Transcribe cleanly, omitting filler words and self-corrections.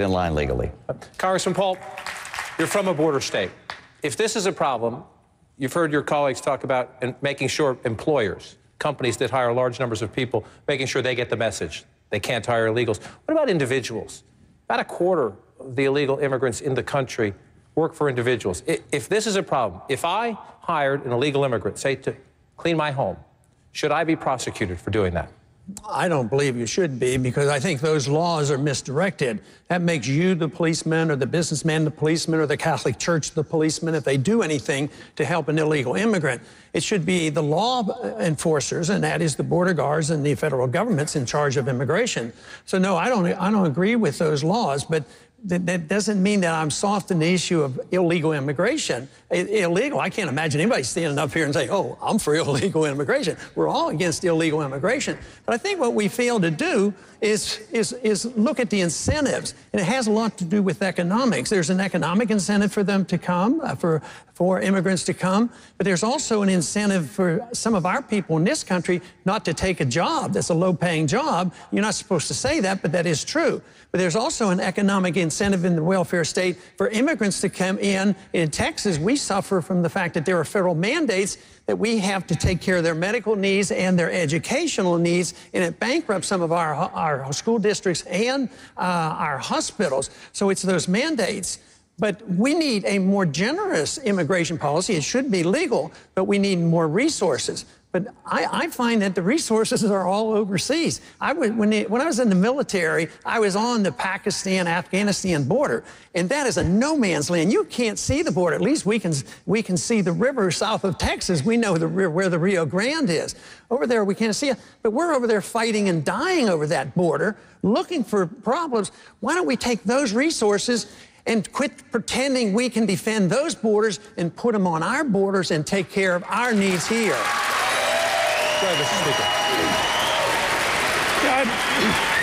in line legally. Congressman Paul, you're from a border state. If this is a problem, you've heard your colleagues talk about making sure employers, companies that hire large numbers of people, making sure they get the message. They can't hire illegals. What about individuals? About a quarter of the illegal immigrants in the country work for individuals. If this is a problem, if I hired an illegal immigrant, say, to clean my home, should I be prosecuted for doing that? I don't believe you should be, because I think those laws are misdirected. That makes you the policeman, or the businessman the policeman, or the Catholic Church the policeman if they do anything to help an illegal immigrant. It should be the law enforcers, and that is the border guards and the federal government's in charge of immigration. So no, I don't agree with those laws, but that doesn't mean that I'm soft on the issue of illegal immigration. Illegal, I can't imagine anybody standing up here and say, oh, I'm for illegal immigration. We're all against illegal immigration. But I think what we fail to do is look at the incentives. And it has a lot to do with economics. There's an economic incentive for them to come, for immigrants to come. But there's also an incentive for some of our people in this country not to take a job that's a low-paying job. You're not supposed to say that, but that is true. But there's also an economic incentive in the welfare state for immigrants to come in. In Texas, we suffer from the fact that there are federal mandates that we have to take care of their medical needs and their educational needs, and it bankrupts some of our school districts and our hospitals. So it's those mandates. But we need a more generous immigration policy. It should be legal, but we need more resources. But I find that the resources are all overseas. When I was in the military, I was on the Pakistan-Afghanistan border, and that is a no man's land. You can't see the border. At least we can see the river south of Texas. We know where the Rio Grande is. Over there, we can't see it. But we're over there fighting and dying over that border, looking for problems. Why don't we take those resources and quit pretending we can defend those borders and put them on our borders and take care of our needs here? Go ahead, Mr. Speaker.